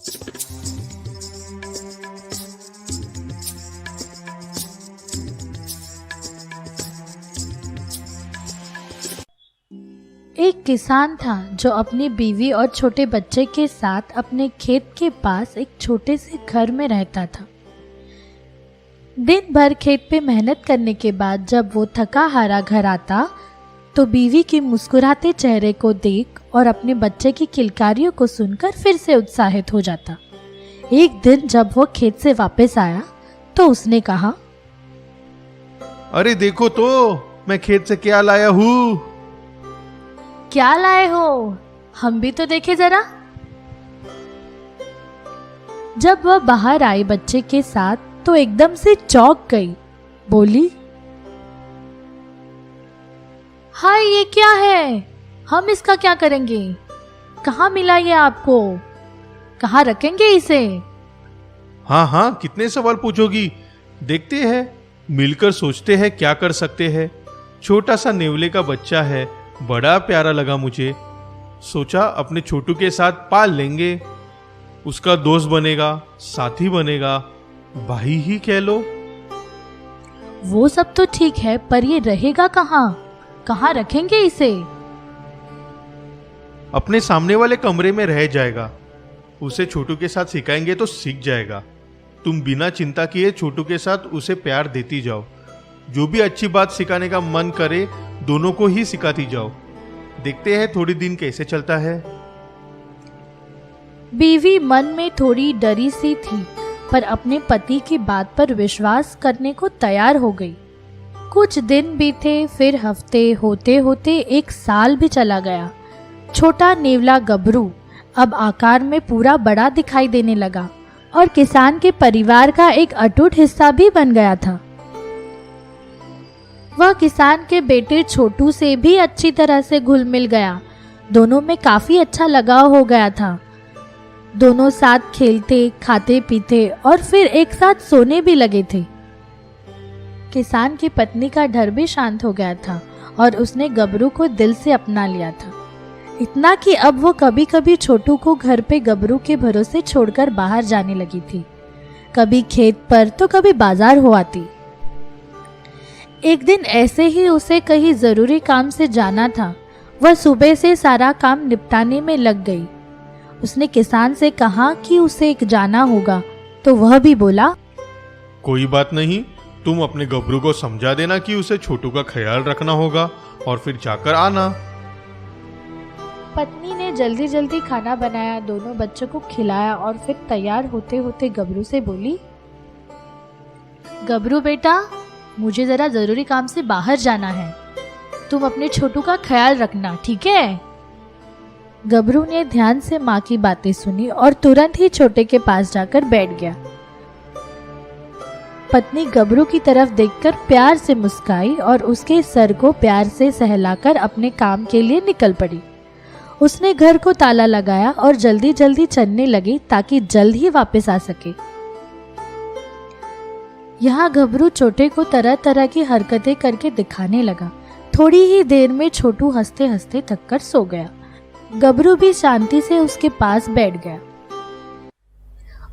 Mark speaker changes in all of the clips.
Speaker 1: एक किसान था जो अपनी बीवी और छोटे बच्चे के साथ अपने खेत के पास एक छोटे से घर में रहता था। दिन भर खेत पे मेहनत करने के बाद जब वो थका हारा घर आता तो बीवी के मुस्कुराते चेहरे को देख और अपने बच्चे की किलकारियों को सुनकर फिर से उत्साहित हो जाता। एक दिन जब वो खेत से वापस आया तो उसने कहा,
Speaker 2: अरे देखो तो मैं खेत से क्या लाया हूँ।
Speaker 1: क्या लाए हो? हम भी तो देखे जरा। जब वह बाहर आई बच्चे के साथ तो एकदम से चौंक गई। बोली, हाय ये क्या है? हम इसका क्या करेंगे? कहाँ मिला ये आपको? कहाँ रखेंगे इसे?
Speaker 2: हाँ, कितने सवाल पूछोगी? देखते हैं, मिलकर सोचते हैं क्या कर सकते हैं। छोटा सा नेवले का बच्चा है, बड़ा प्यारा लगा मुझे। सोचा अपने छोटू के साथ पाल लेंगे, उसका दोस्त बनेगा, साथी बनेगा, भाई ही कह लो।
Speaker 1: वो सब तो ठीक है, पर ये रहेगा कहाँ? कहाँ रखेंगे इसे?
Speaker 2: अपने सामने वाले कमरे में रह जाएगा। उसे छोटू के साथ सिखाएंगे तो सीख जाएगा। तुम बिना चिंता किए छोटू के साथ उसे प्यार देती जाओ। जो भी अच्छी बात सिखाने का मन करे दोनों को ही सिखाती जाओ। देखते हैं थोड़ी दिन कैसे चलता है।
Speaker 1: बीवी मन में थोड़ी डरी सी थी, पर अपने पति की बात पर विश्वास करने को तैयार हो गई। कुछ दिन बीते, फिर हफ्ते, होते होते एक साल भी चला गया। छोटा नेवला गबरू अब आकार में पूरा बड़ा दिखाई देने लगा और किसान के परिवार का एक अटूट हिस्सा भी बन गया था। वह किसान के बेटे छोटू से भी अच्छी तरह से घुल मिल गया। दोनों में काफी अच्छा लगाव हो गया था। दोनों साथ खेलते, खाते पीते और फिर एक साथ सोने भी लगे थे। किसान की पत्नी का डर भी शांत हो गया था और उसने गबरू को दिल से अपना लिया था। इतना कि अब वो कभी कभी छोटू को घर पे गबरू के भरोसे छोड़कर बाहर जाने लगी थी। कभी खेत पर तो कभी बाजार हो आती। एक दिन ऐसे ही उसे कहीं जरूरी काम से जाना था। वह सुबह से सारा काम निपटाने में लग गई। उसने किसान से कहा कि उसे जाना होगा, तो वह भी बोला,
Speaker 2: कोई बात नहीं, तुम अपने गबरू को समझा देना कि उसे छोटू का ख्याल रखना होगा और फिर जाकर आना।
Speaker 1: पत्नी ने जल्दी जल्दी खाना बनाया, दोनों बच्चों को खिलाया और फिर तैयार होते होते गबरू से बोली, गबरू बेटा, मुझे जरा जरूरी काम से बाहर जाना है। तुम अपने छोटू का ख्याल रखना, ठीक है? गबरू ने ध्यान से माँ की बातें सुनी और तुरंत ही छोटे के पास जाकर बैठ गया। पत्नी गबरू की तरफ देखकर प्यार से मुस्काई और उसके सर को प्यार से सहलाकर अपने काम के लिए निकल पड़ी। उसने घर को ताला लगाया और जल्दी जल्दी चलने लगी ताकि जल्द ही वापस आ सके। यहाँ गबरू छोटे को तरह तरह की हरकतें करके दिखाने लगा। थोड़ी ही देर में छोटू हंसते हंसते थककर सो गया। गबरू भी शांति से उसके पास बैठ गया।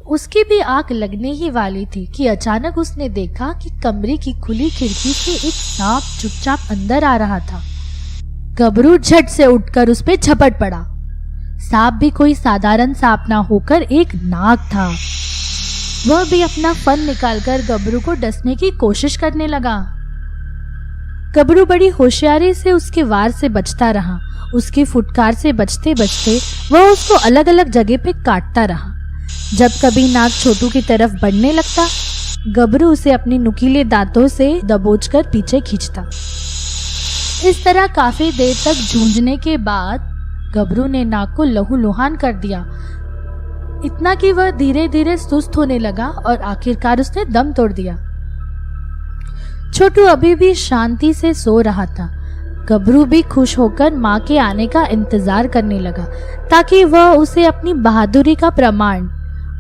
Speaker 1: उसकी भी आंख लगने ही वाली थी कि अचानक उसने देखा कि कमरे की खुली खिड़की से एक सांप चुपचाप अंदर आ रहा था। गबरू झट से उठकर उस पे झपट पड़ा। सांप भी कोई साधारण सांप ना होकर एक नाग था। वह भी अपना फन निकालकर गबरू को डसने की कोशिश करने लगा। गबरू बड़ी होशियारी से उसके वार से बचता रहा। उसकी फुटकार से बचते बचते वह उसको अलग अलग जगह पे काटता रहा। जब कभी नाग छोटू की तरफ बढ़ने लगता, गबरू उसे अपने नुकीले दांतों से दबोचकर पीछे खींचता। इस तरह काफी देर तक जूझने के बाद गबरू ने नाग को लहूलुहान कर दिया। इतना कि वह धीरे धीरे सुस्त होने लगा और आखिरकार उसने दम तोड़ दिया। छोटू अभी भी शांति से सो रहा था। गबरू भी खुश होकर माँ के आने का इंतजार करने लगा ताकि वह उसे अपनी बहादुरी का प्रमाण,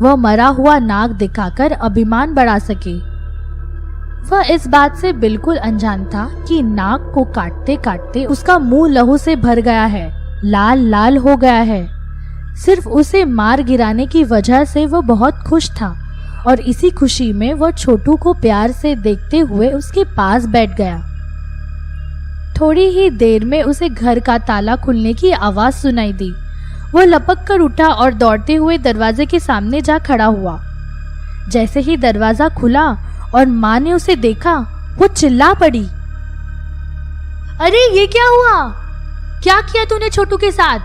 Speaker 1: वह मरा हुआ नाग दिखाकर अभिमान बढ़ा सके। वह इस बात से बिल्कुल अनजान था कि नाग को काटते काटते उसका मुंह लहू से भर गया है, लाल लाल हो गया है। सिर्फ उसे मार गिराने की वजह से वो बहुत खुश था और इसी खुशी में वो छोटू को प्यार से देखते हुए उसके पास बैठ गया। थोड़ी ही देर में उसे घर का ताला खुलने की आवाज सुनाई दी। वो लपक कर उठा और दौड़ते हुए दरवाजे के सामने जा खड़ा हुआ। जैसे ही दरवाजा खुला और माँ ने उसे देखा, वो चिल्ला पड़ी, अरे ये क्या हुआ? क्या किया तूने छोटू के साथ?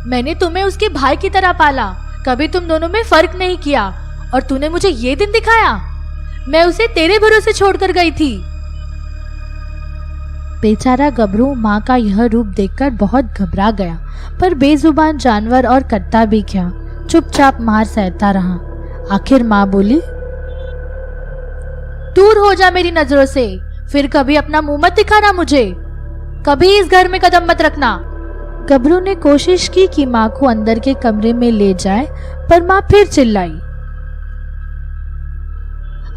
Speaker 1: मैंने तुम्हें उसके भाई की तरह पाला, कभी तुम दोनों में फर्क नहीं किया और तूने मुझे ये दिन दिखाया। मैं उसे तेरे भरोसे छोड़कर गई थी। बेचारा गबरू माँ का यह रूप देखकर बहुत घबरा गया, पर बेजुबान जानवर और करता भी क्या, चुपचाप मार सहता रहा। आखिर माँ बोली, दूर हो जा मेरी नजरों से, फिर कभी अपना मुंह मत दिखाना मुझे, कभी इस घर में कदम मत रखना। गबरू ने कोशिश की कि माँ को अंदर के कमरे में ले जाए, पर माँ फिर चिल्लाई,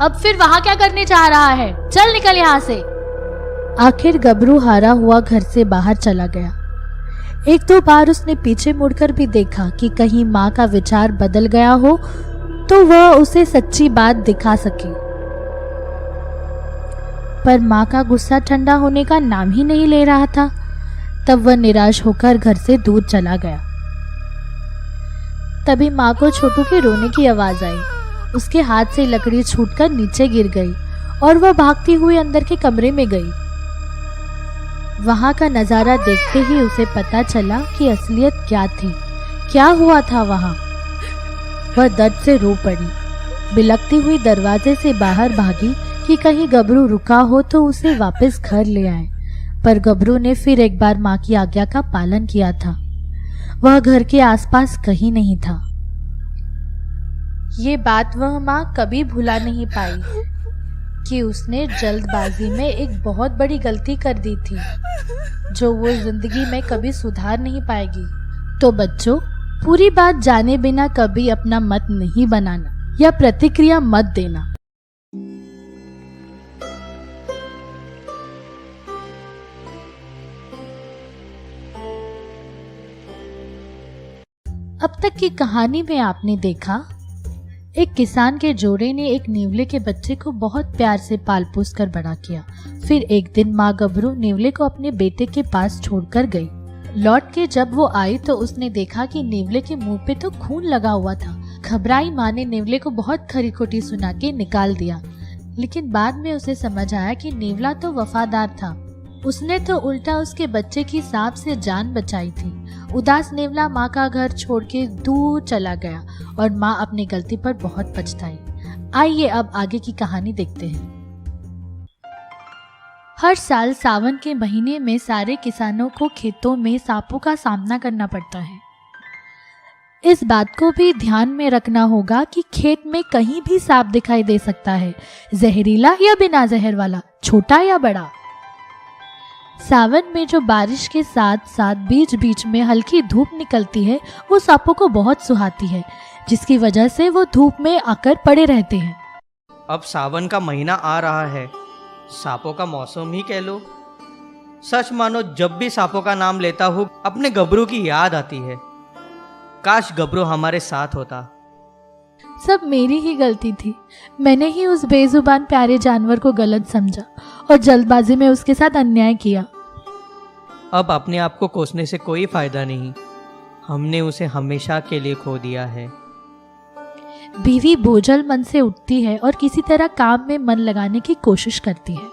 Speaker 1: अब फिर वहां क्या करने चाह रहा है? चल निकल यहाँ से। आखिर गबरू हारा हुआ घर से बाहर चला गया। एक दो बार उसने पीछे मुड़कर भी देखा कि कहीं माँ का विचार बदल गया हो तो वह उसे सच्ची बात दिखा सके, पर माँ का गुस्सा ठंडा होने का नाम ही नहीं ले रहा था। तब वह निराश होकर घर से दूर चला गया। तभी माँ को छोटू के रोने की आवाज आई। उसके हाथ से लकड़ी छूटकर नीचे गिर गई और वह भागती हुई अंदर के कमरे में गई। वहां का नजारा देखते ही उसे पता चला कि असलियत क्या थी, क्या हुआ था वहां। वह दर्द से रो पड़ी, बिलखती हुई दरवाजे से बाहर भागी कि कहीं गबरू रुका हो तो उसे वापस घर ले आए, पर गबरू ने फिर एक बार माँ की आज्ञा का पालन किया था। वह घर के आसपास कहीं नहीं था। ये बात वह माँ कभी भुला नहीं पाई कि उसने जल्दबाजी में एक बहुत बड़ी गलती कर दी थी, जो वो जिंदगी में कभी सुधार नहीं पाएगी। तो बच्चों, पूरी बात जाने बिना कभी अपना मत नहीं बनाना या प्रतिक्रिया मत देना। अब तक की कहानी में आपने देखा, एक किसान के जोड़े ने एक नेवले के बच्चे को बहुत प्यार से पाल पोस कर बड़ा किया। फिर एक दिन माँ गबरू नेवले को अपने बेटे के पास छोड़कर गई। लौट के जब वो आई तो उसने देखा कि नेवले के मुंह पे तो खून लगा हुआ था। घबराई माँ ने नेवले को बहुत खरी खोटी सुना के निकाल दिया, लेकिन बाद में उसे समझ आया कि नेवला तो वफादार था। उसने तो उल्टा उसके बच्चे की सांप से जान बचाई थी। उदास नेवला माँ का घर छोड़ के दूर चला गया और माँ अपनी गलती पर बहुत पछताई। आइए अब आगे की कहानी देखते हैं। हर साल सावन के महीने में सारे किसानों को खेतों में सांपों का सामना करना पड़ता है। इस बात को भी ध्यान में रखना होगा कि खेत में कहीं भी सांप दिखाई दे सकता है, जहरीला या बिना जहर वाला, छोटा या बड़ा। सावन में जो बारिश के साथ साथ बीच बीच में हल्की धूप निकलती है, वो सांपों को बहुत सुहाती है, जिसकी वजह से वो धूप में आकर पड़े रहते हैं।
Speaker 3: अब सावन का महीना आ रहा है, सांपों का मौसम ही कह लो। सच मानो जब भी सांपों का नाम लेता हूँ अपने गबरू की याद आती है। काश गबरू हमारे साथ होता।
Speaker 1: सब मेरी ही गलती थी। मैंने ही उस बेजुबान प्यारे जानवर को गलत समझा और जल्दबाजी में उसके साथ अन्याय किया।
Speaker 3: अब अपने आप को कोसने से कोई फायदा नहीं, हमने उसे हमेशा के लिए खो दिया है।
Speaker 1: बीवी बोझल मन से उठती है और किसी तरह काम में मन लगाने की कोशिश करती है।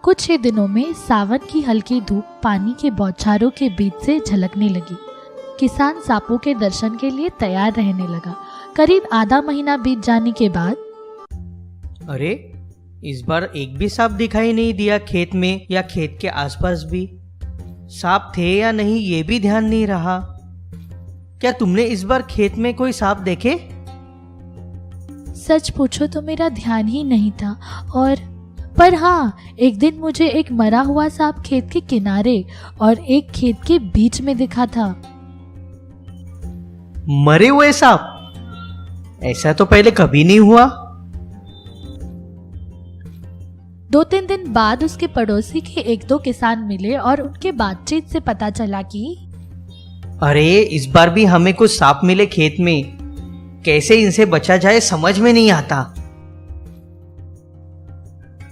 Speaker 1: कुछ ही दिनों में सावन की हल्की धूप पानी के बौछारों के बीच से झलकने लगी। किसान सांपों के दर्शन के लिए तैयार रहने लगा। करीब आधा महीना बीत जाने के बाद,
Speaker 3: अरे इस बार एक भी सांप दिखाई नहीं दिया खेत में या खेत के आसपास भी। सांप थे या नहीं ये भी ध्यान नहीं रहा। क्या तुमने इस बार खेत में कोई सांप देखे?
Speaker 1: सच पूछो तो मेरा ध्यान ही नहीं था, पर हाँ, एक दिन मुझे एक मरा हुआ सांप खेत के किनारे और एक खेत के बीच में दिखा था।
Speaker 3: मरे हुए सांप? ऐसा तो पहले कभी नहीं हुआ।
Speaker 1: 2-3 दिन बाद उसके पड़ोसी के 1-2 किसान मिले और उनके बातचीत से पता चला कि
Speaker 3: अरे इस बार भी हमें कुछ सांप मिले खेत में। कैसे इनसे बचा जाए समझ में नहीं आता।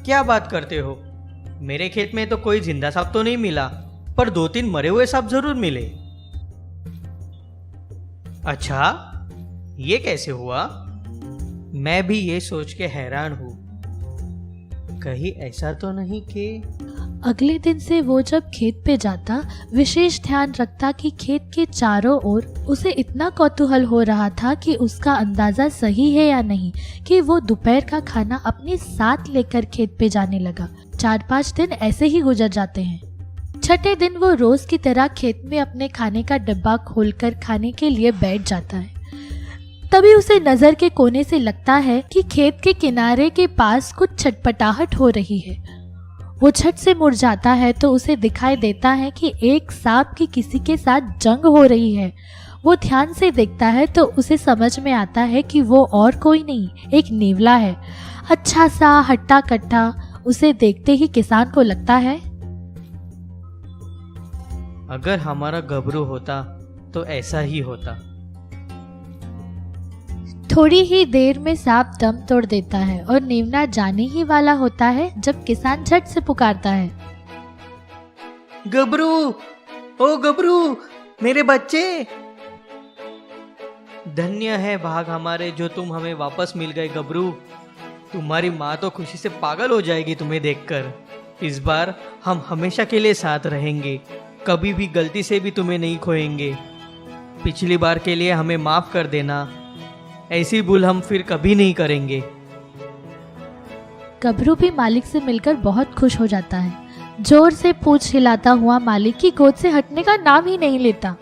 Speaker 3: क्या बात करते हो? मेरे खेत में तो कोई जिंदा सांप तो नहीं मिला, पर 2-3 मरे हुए सांप जरूर मिले। अच्छा, ये कैसे हुआ? मैं भी ये सोच के हैरान हूं। कहीं ऐसा तो नहीं कि
Speaker 1: अगले दिन से वो जब खेत पे जाता विशेष ध्यान रखता कि खेत के चारों ओर उसे इतना कौतूहल हो रहा था कि उसका अंदाजा सही है या नहीं कि वो दोपहर का खाना अपने साथ लेकर खेत पे जाने लगा। 4-5 दिन ऐसे ही गुजर जाते हैं। छठे दिन वो रोज की तरह खेत में अपने खाने का डब्बा खोलकर खाने के लिए बैठ जाता है। तभी उसे नजर के कोने से लगता है कि खेत के किनारे के पास कुछ छटपटाहट हो रही है। वो झट से मुड़ जाता है तो उसे दिखाई देता है कि एक सांप की किसी के साथ जंग हो रही है। वो ध्यान से देखता है तो उसे समझ में आता है कि वो और कोई नहीं, एक नेवला है, अच्छा सा हट्टा कट्टा। उसे देखते ही किसान को लगता है,
Speaker 3: अगर हमारा गबरू होता तो ऐसा ही होता।
Speaker 1: थोड़ी ही देर में सांप दम तोड़ देता है और नेवला जाने ही वाला होता है जब किसान झट से पुकारता है,
Speaker 3: गबरू, ओ गबरू, मेरे बच्चे। धन्य है भाग हमारे जो तुम हमें वापस मिल गए गबरू। तुम्हारी माँ तो खुशी से पागल हो जाएगी तुम्हें देखकर। इस बार हम हमेशा के लिए साथ रहेंगे, कभी भी गलती से भी तुम्हें नहीं खोएंगे। पिछली बार के लिए हमें माफ कर देना, ऐसी भूल हम फिर कभी नहीं करेंगे।
Speaker 1: गबरू भी मालिक से मिलकर बहुत खुश हो जाता है। जोर से पूंछ हिलाता हुआ मालिक की गोद से हटने का नाम ही नहीं लेता।